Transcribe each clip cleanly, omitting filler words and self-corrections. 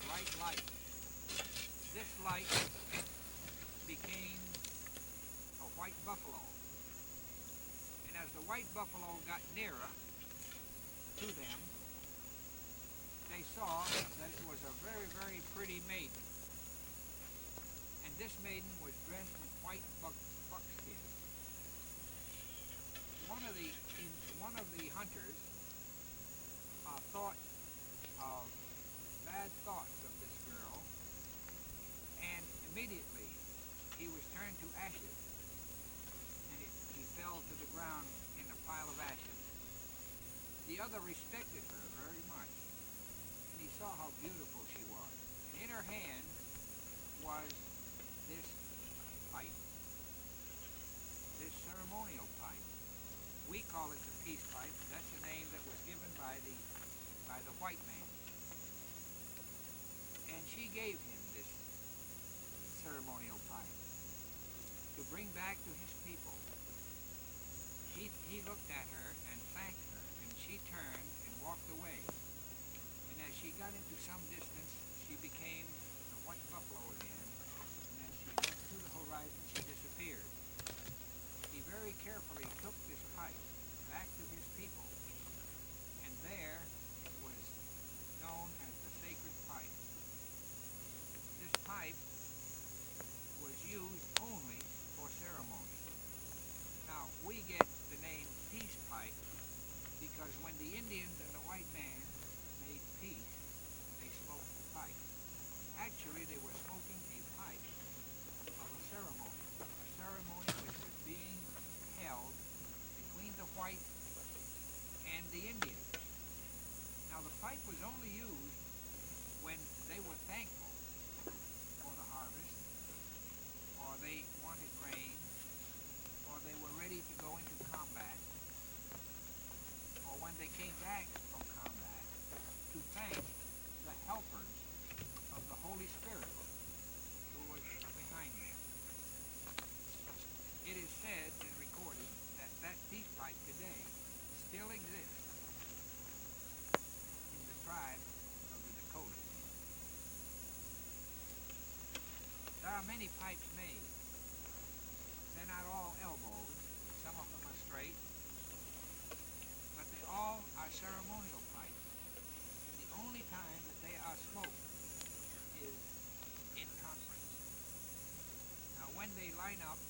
bright light. This light became a white buffalo. And as the white buffalo got nearer to them, they saw that it was a very, very pretty maiden. And this maiden was dressed in white buckskin. One of the hunters thought of bad thoughts of this girl, and immediately he was turned to ashes, and he fell to the ground in a pile of ashes. The other respected her very much, and he saw how beautiful she was. And in her hand was this pipe, this ceremonial pipe. We call it the peace pipe. That's the name that was given by the white man. And she gave him this ceremonial pipe to bring back to his people. He looked at her and thanked her, and she turned and walked away. And as she got into some distance, she became the white buffalo again, and as she went to the horizon, she disappeared. He very carefully took this pipe back to his people, and there it was known as the sacred pipe. This pipe was used only for ceremony. Now, we get the name peace pipe because when the Indians and the white man made peace, they smoked the pipe. Actually, they were smoking a pipe of a ceremony which was being held between the white and the Indians. Now, the pipe was only used when they were thankful for the harvest, or they wanted rain, or they were ready to go into combat, or when they came back from combat to thank the helpers of the Holy Spirit who was behind them. It is said and recorded that that peace pipe today still exists in the tribe of the Dakotas. There are many pipes made. They're not all elbows. Some of them are straight. But they all are ceremonial pipes. And the only time that they are smoked is in conference. Now, when they line up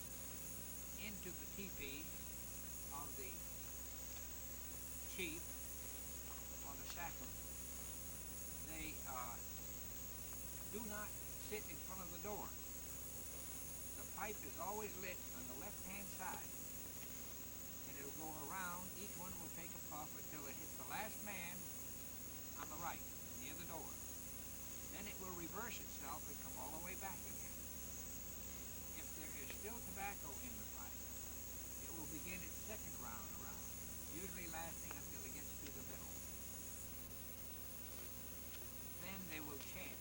into the teepee of the chief or the sachem, they do not sit in front of the door. The pipe is always lit on the left-hand side, and it'll go around. Each one will take a puff until it hits the last man on the right, near the door. Then it will reverse itself and come all the way back again. If there is still tobacco in the pipe, it will begin its second round around, usually lasting until it gets to the middle. Then they will chant.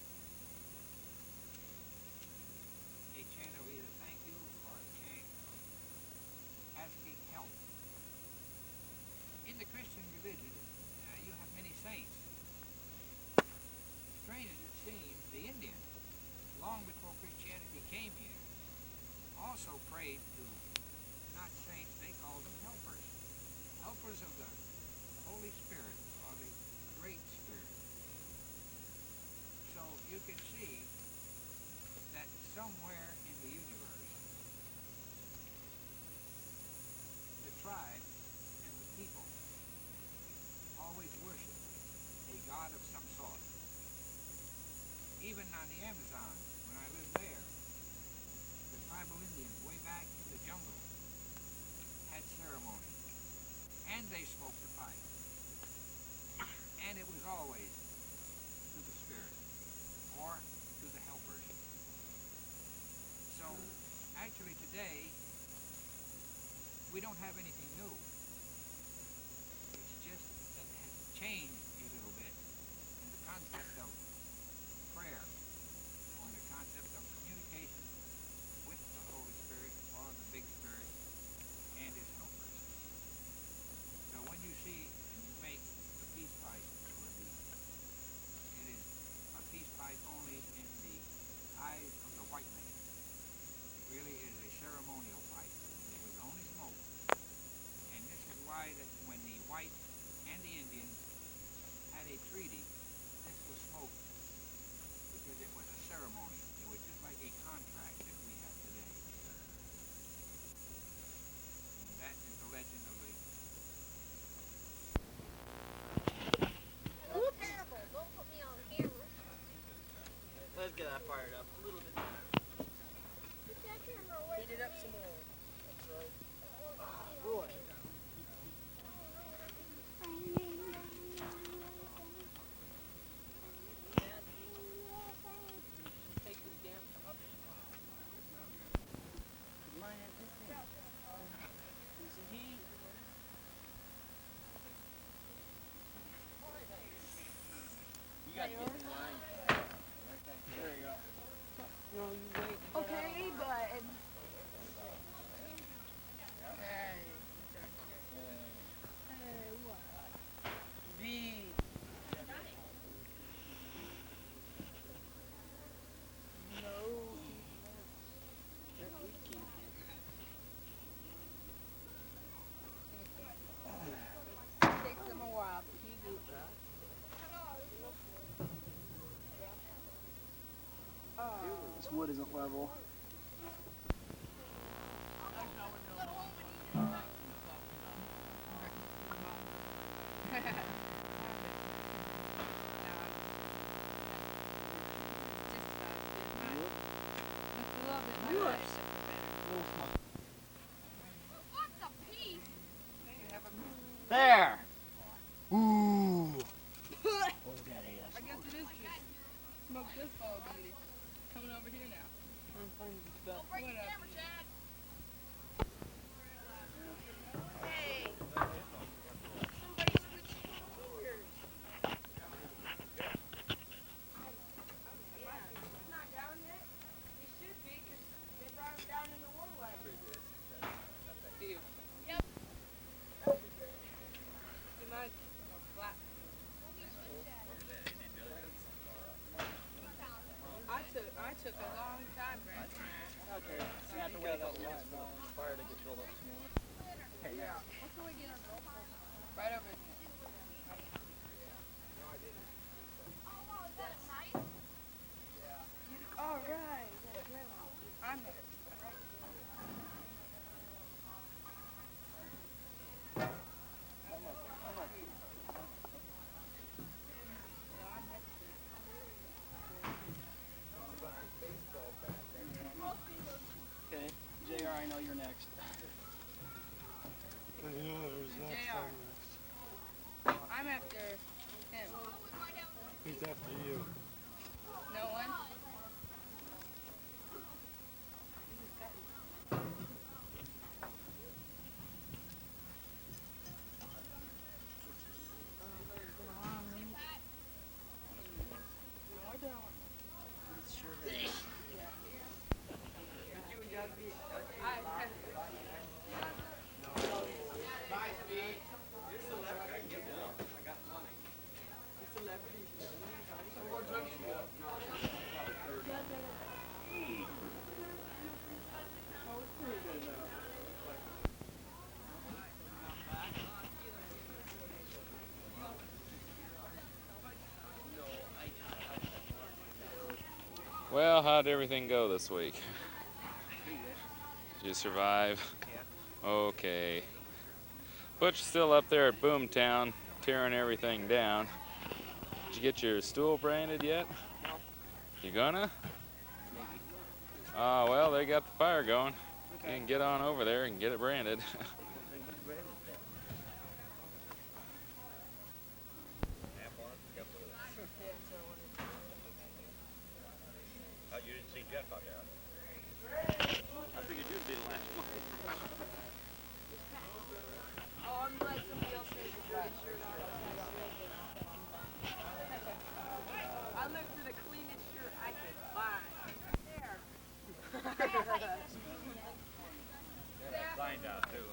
A chant of either thank you or a chant of asking help. In the Christian religion, you have many saints. Strange as it seems, the Indians, long before Christianity came here, also prayed to, not saints, they called them helpers. Helpers of the Holy Spirit, or the Great Spirit. So you can see that somewhere in the universe, the tribe and the people always worship a god of some sort. Even on the Amazon, when I lived there, the tribal Indians way back in the jungle had ceremony, and they smoked the pipe, and it was always to the spirit or to the helpers. So actually today we don't have anything new. It's just that it has changed a little bit in the concept of prayer, or the concept of communication with the Holy Spirit or the Big Spirit and His helpers. So when you see and you make the peace pipe, it is a peace pipe only. fired up a little bit. Heat it up some more. That's right. Roy. Take this damn cup. Line at this thing. Is the heat? You got to get in line. There you go. No, you wait. Okay, but... Hey, what? B. No. Takes him a while, but he gets it. This wood isn't level. There! Ooh! I guess it is just smoke this fall, baby. Coming over here now. I'm fine with that. What up? I took a long time, Brad. Okay, so you have to wait a couple minutes for the fire to get filled up some more. Okay, now. Right over here. All right. I'm there. Okay, JR, I know you're next. I'm after him. Who's after you? No one? Well, how'd everything go this week? Did you survive? Yeah. Okay. But you're still up there at Boomtown, tearing everything down. Did you get your stool branded yet? No. You gonna? Maybe. Well, they got the fire going. Okay. You can get on over there and get it branded. You didn't see Jeff out there. I figured you'd be the last one. Oh, I'm glad somebody else has his shirt on. I looked for the cleanest shirt I could find. There. Signed out too.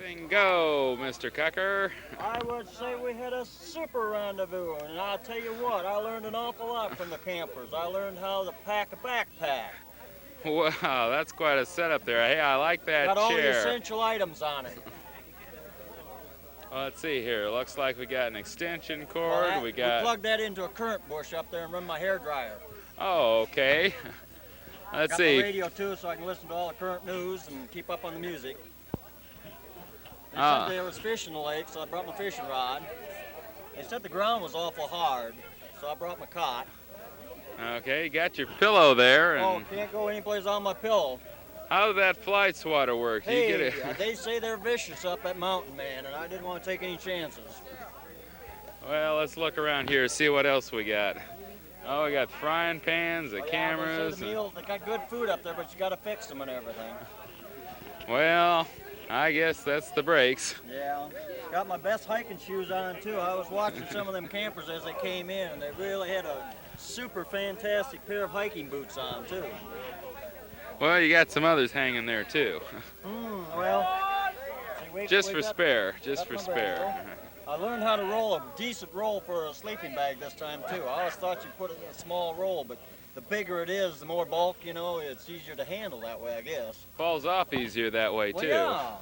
and go, Mr. Cucker. I would say we had a super rendezvous, and I'll tell you what, I learned an awful lot from the campers. I learned how to pack a backpack. Wow, that's quite a setup there. Hey, I like that Got all the chair. essential items on it. Well, let's see here. Looks like we got an extension Well, cord. We we got. plugged that into a current bush up there and run my hair dryer. Oh, okay. Let's Got see. the radio too, so I can listen to all the current news and keep up on the music. They Ah. said there was fish in the lake, so I brought my fishing rod. They said the ground was awful hard, so I brought my cot. Okay, you got your pillow there. Oh, And can't go anyplace on my pillow. how did that fly swatter work? Do Hey, you get it? they say they're vicious up at Mountain Man, and I didn't want to take any chances. Well, let's look around here, see what else we got. Oh, we got frying pans, the Oh, yeah, cameras. they say the meals, they got good food up there, but you got to fix them and everything. Well, I guess that's the breaks. Yeah, got my best hiking shoes on too. I was watching some of them campers as they came in, and they really had a super fantastic pair of hiking boots on too. Well, you got some others hanging there too. Well, see, Just we for got- spare, just got for my bag, spare. I learned how to roll a decent roll for a sleeping bag this time too. I always thought you put it in a small roll, but the bigger it is, the more bulk, you know, it's easier to handle that way, I guess. Falls off easier that way Well, too. yeah.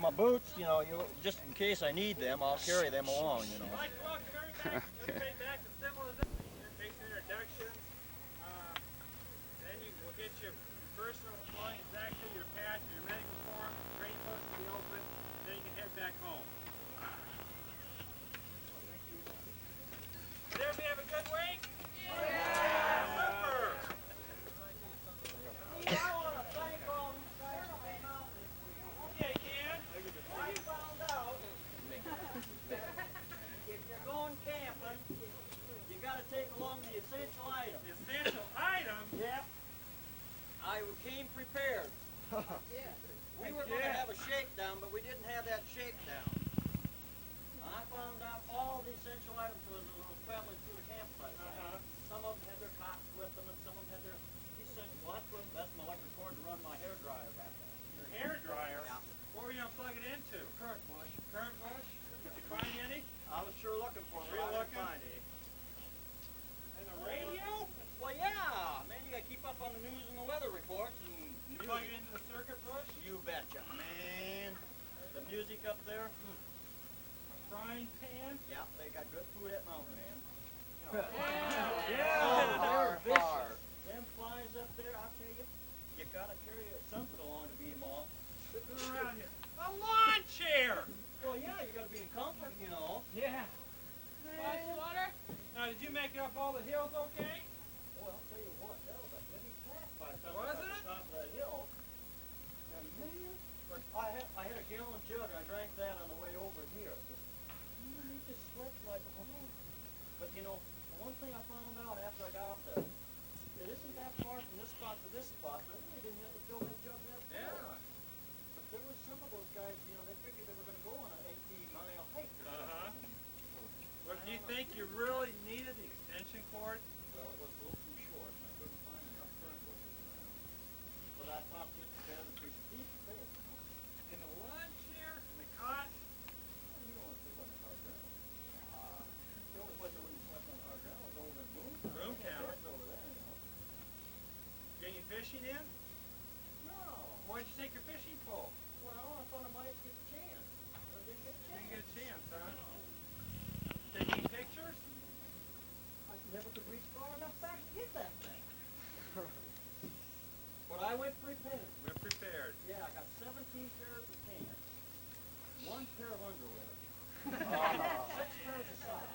My boots, you know, just in case I need them, I'll carry them along, you know. Okay. Basic introductions. Then you will get your personal belongings back to your patch and your medical form. Train post will be open. Then you can head back home. Did everybody have a good week? Yeah! Super! Okay, Ken. I found out if you're going camping, you got to take along the essential items. Essential items. Yeah. I came prepared. We were going to have a shakedown, but we didn't have that shakedown. I found out all the essential items as I was traveling through the campsite. Some of them had their cots with them, and some of them had their essential. Well, that's my electric cord to run my hair dryer back there. Your hair dryer. Yeah. What were you gonna plug it into? Current bush. Current bush? Did you find any? I was sure looking for it. Were you but I didn't looking? find any. And the radio? Well, yeah, man, you got to keep up on the news and the weather reports and You plug it into the circuit bush? You betcha, man. The music up there. A frying pan? Yep, they got good food at Mountain Man. Yeah. Oh, they're vicious. Them flies up there, I'll tell you, you gotta carry something along to beat them off. Sitting around here. A lawn chair! Well, yeah, you gotta be in comfort, you know. Yeah. Water? Now, did you make it up all the hills okay? Well, I'll tell you what, that was a heavy pack by the time Was I got to it? the top of that hill. And man, I had a gallon jug and I drank that on the way over here. Man, you just sweat like a hole. But you know, the one thing I found out after I got off there, it isn't that far from this spot to this spot. I really didn't have to fill that jug that full. Yeah. But there were some of those guys, you know, they figured they were going to go on an 80-mile hike or something. But do you think you really needed the extension cord? Well, it was a little too short, and I couldn't find enough current bushes around. But I thought just better than three feet there. In the lawn chair? In the cot? Well, you don't want to sleep on the hard ground. The only place I wouldn't sleep on hard ground was over in Boomtown. Boomtown. Beds over there, you know. Get any fishing in? No. Why'd you take your fishing pole? Well, I thought I might get a chance. But I didn't get a chance. Didn't get a chance, huh? Taking pictures? I never could reach far enough back to get that thing. But I went prepared. We're prepared. Yeah, I got 17 pairs of pants, 1 pair of underwear, 6 pairs of socks.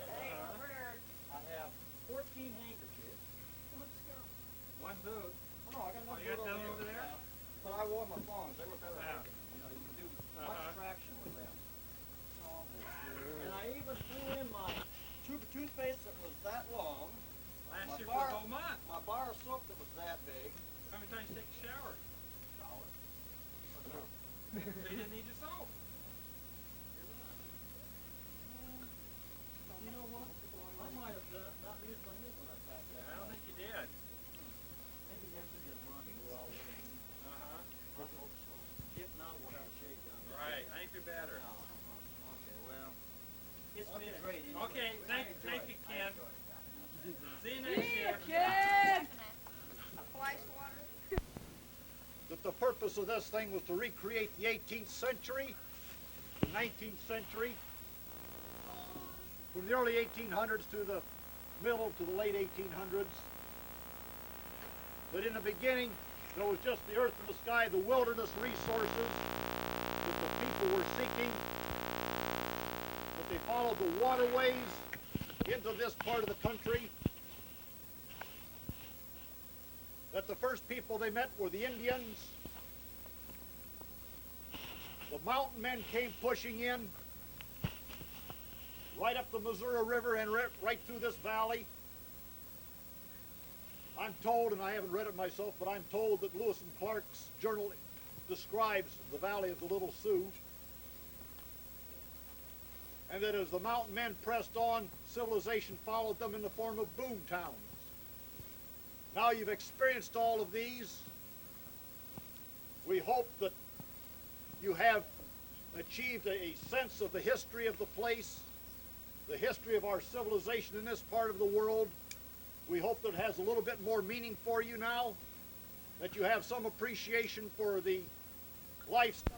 I have 14 handkerchiefs. One boot. Oh, no, I got Oh, another you got boot another over there? Yeah. But I wore my thongs. They were better Yeah. hiking. You know, you can do much Uh-huh. traction with them. And I even threw in my tube of toothpaste that was that long, Last My year for bar- the whole month. my bar of soap that was that big. How many times you take a shower? Shower. So you didn't need your soap. You know what? I might have not used my head when I packed that. I don't think you did. Maybe yesterday or Monday we're all winning. Uh-huh. I hope so. If not, we'll have a shakedown. Right. I think we better. of this thing was to recreate the 18th century, the 19th century, from the early 1800s to the middle to the late 1800s. But in the beginning, there was just the earth and the sky, the wilderness resources that the people were seeking. That they followed the waterways into this part of the country. That the first people they met were the Indians. The mountain men came pushing in right up the Missouri River and right through this valley. I'm told, and I haven't read it myself, but I'm told that Lewis and Clark's journal describes the Valley of the Little Sioux. And that as the mountain men pressed on, civilization followed them in the form of boom towns. Now you've experienced all of these. We hope that you have achieved a sense of the history of the place, the history of our civilization in this part of the world. We hope that it has a little bit more meaning for you now, that you have some appreciation for the lifestyle.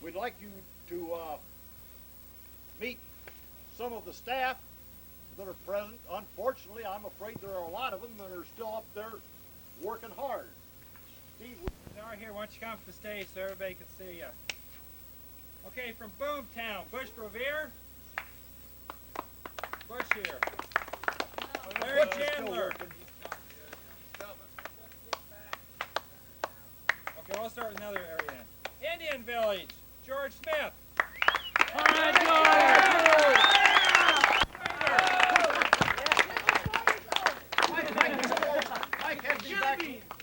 We'd like you to meet some of the staff that are present. Unfortunately, I'm afraid there are a lot of them that are still up there working hard. Steve, Down here, why don't you come up to the stage so everybody can see you? Okay, from Boomtown, Bush Revere. Bush here. Larry Chandler. Okay, I'll start with another area then. Indian Village, George Smith. All right, George!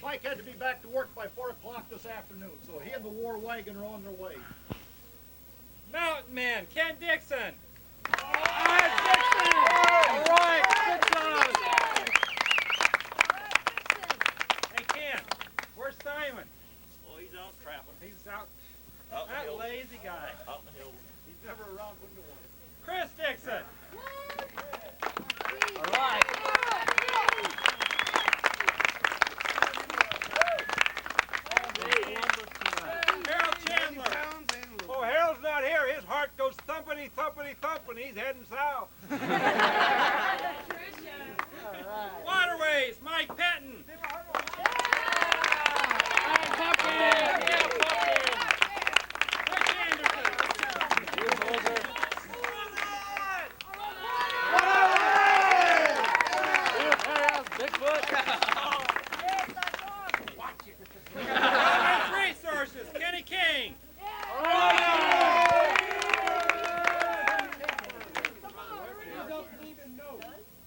Mike had to be back to work by 4 o'clock this afternoon, so he and the war wagon are on their way. Mountain Man, Ken Dixon. All right, good job. Hey, Ken, where's Simon? Oh, he's out trapping. He's out. Out in the That hills. lazy guy. Out in the hills. He's never around when you want him. Chris Dixon. All right. Harold Chandler. Oh, Harold's not here. His heart goes thumpity, thumpity, thumping. He's heading south. Waterways, Mike Petton. Rich Anderson. Wilderness Resources, Kenny King.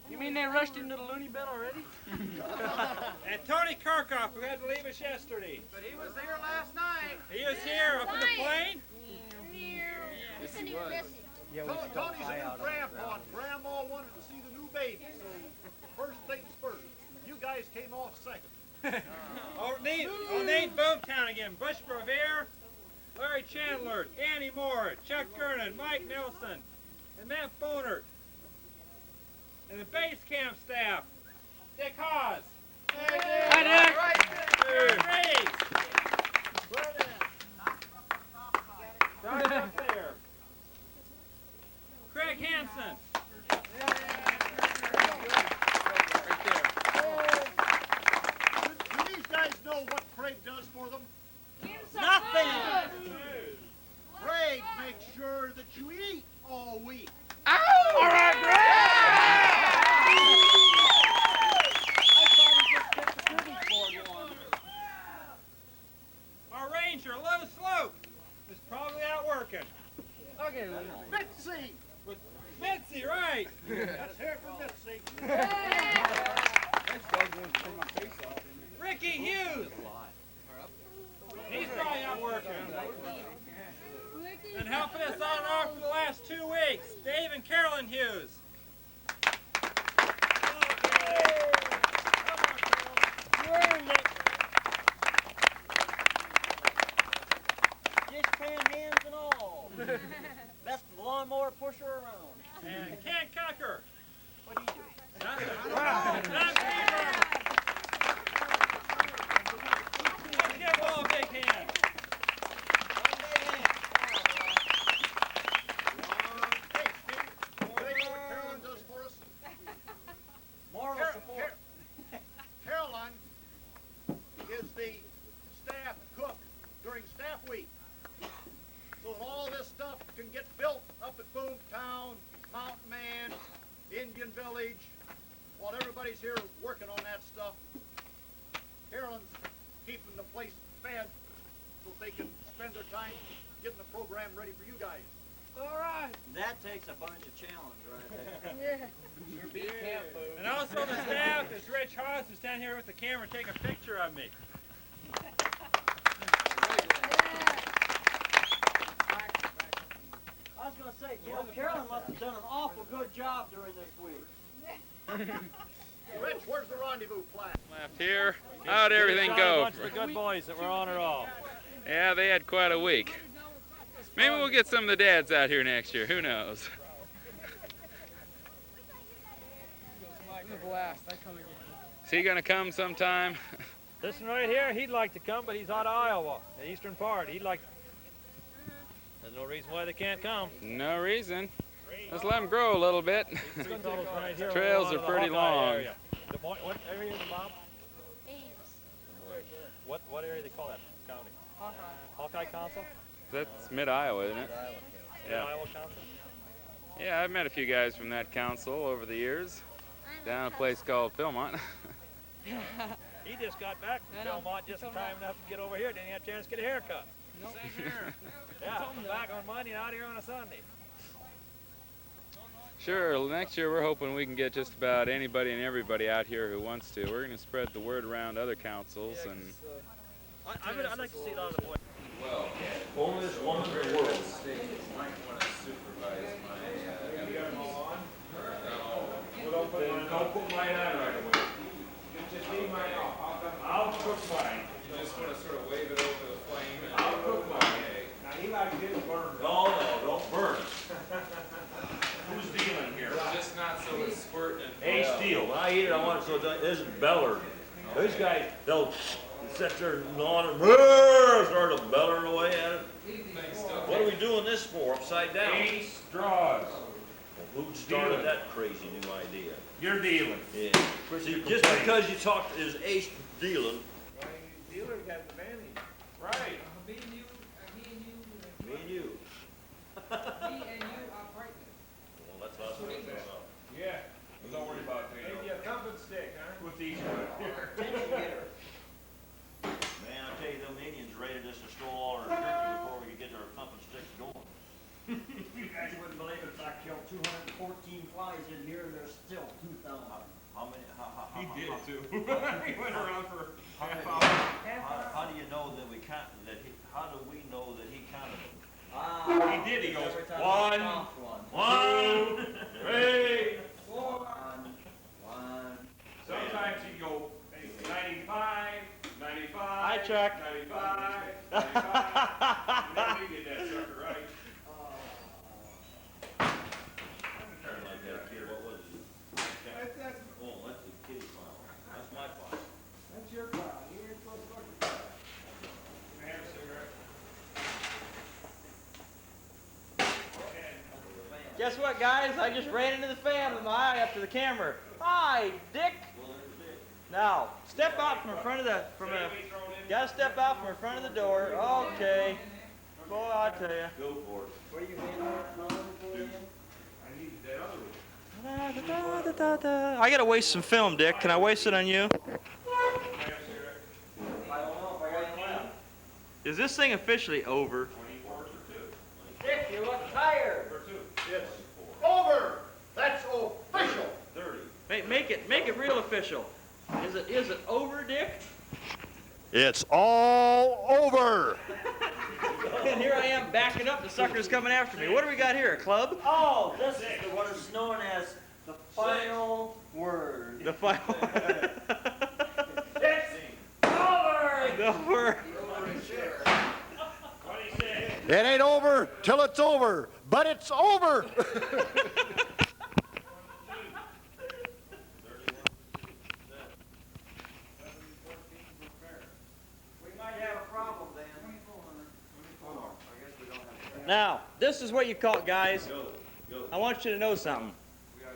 You mean they rushed into the loony bin already? And Tony Karkoff, who had to leave us yesterday. But he was there last night. He was here up in the plane. Tony's a new grandpa, and Grandma wanted to see the new baby, so first things first. You guys came off second. Oh, Nate Boomtown again. Bush Revere, Larry Chandler, Danny Moore, Chuck Gernon, Mike Nelson, and Matt Bonert. And the base camp staff, Dick Haas. Hi, Dick. Aaron Reeves. Doc up there. Craig Hansen. Do these guys know what Craig does for them? Nothing. Craig makes sure that you eat all week. All right, I thought he just kept the cookies board warm. Our ranger, Lou Slope, is probably out working. Okay, Mitzi! With Mitzi, right. Let's hear from Mitzi. Ricky Hughes. He's probably out working. And helping us on and off for the last 2 weeks, Dave and Carolyn Hughes. you earned it. Dishpan hands and all. Best lawnmower pusher around. And Ken Cocker. What do you do? Not Beaver. Let's give them all a big hand. Village, while everybody's here working on that stuff, Carolyn's keeping the place fed so they can spend their time getting the program ready for you guys. All right. That takes a bunch of challenge right there. Yeah. And also the staff is Rich Haas, who's standing here with the camera taking a picture of me. I was going to say, Carolyn must have done an awful good job during this week. Rich, where's the rendezvous flag? Left here. How'd everything go? A bunch of the good boys that were on it all. Yeah, they had quite a week. Maybe we'll get some of the dads out here next year. Who knows? I'm a blast. I come again. Is he gonna come sometime? This one right here, he'd like to come, but he's out of Iowa, the eastern part. He'd like. There's no reason why they can't come. No reason. Let's let them grow a little bit. These fellows right here Trails belong are to the pretty Hawkeye long. Area. What area is it, Bob? What area they call that county? Hawkeye Council? That's mid-Iowa, isn't it? Yeah. Iowa Council? Yeah, I've met a few guys from that council over the years. Down at a place called Philmont. He just got back from I know. Belmont just in time enough to get over here. Didn't have a chance to get a haircut. Same here. Yeah, I'm back on Monday and out here on a Sunday. Sure, next year we're hoping we can get just about anybody and everybody out here who wants to. We're going to spread the word around other councils and. I'd like to see a lot of the boys. Well, Only this one in the world. might want to supervise Don't put mine on right away. Just leave mine off. I'll cook mine. You just want to sort of wave it over the flame and. I'll cook mine. Now he likes getting burned. No, don't burn. Who's dealing here? Just not so it's squirting. Hey, Steel, when I eat it, I want it so it isn't bellered. These guys, they'll sit there and gnaw and start to bellering away at it. What are we doing this for, upside down? 8 straws. Well, who started that crazy new idea? You're dealing. Yeah. See, just because you talked is Ace dealing, Dealer got the advantage. Right. me and you. Well, that's us. Yeah. Don't worry about it. Maybe a thumping stick, huh? With these right here. Man, I tell you, them Indians raided us and stole all our turkey before we could get our thumping sticks going. You guys wouldn't believe it if I killed 214 flies in here and there's still 2,000. How many, He did it too. He went around for half how, hour. how do you know that we count, how do we know that he counted them? He did, he goes, Every time I one, stopped one. 1, 3, 4. sometimes he'd go 95, 95. Hi, Chuck. 95, 95. Then we get that sucker right. Like that kid, what was it? Oh, that's the kid's file. That's my file. That's your file. You ain't supposed to fucking file. Can I have a cigarette? Guess what, guys? I just ran into the fan with my eye up to the camera. Hi, Dick. Now, step out from in front of the, gotta step out from in front of the door. Okay. Boy, I tell you. Go for it. What are you handing? I needed that other one. I gotta waste some film, Dick. Can I waste it on you? Can I have a cigarette? I don't know if I got any left. Is this thing officially over? 24 for 2. Dick, you look tired. For 2. It's over. That's official. 30. Make it real official. Is it over, Dick? It's all over. And here I am backing up. The sucker's coming after me. What do we got here? A club? Oh, this is what is known as the final word. The final. Over. It ain't over till it's over, but it's over. Now, this is what you call it, guys. I want you to know something.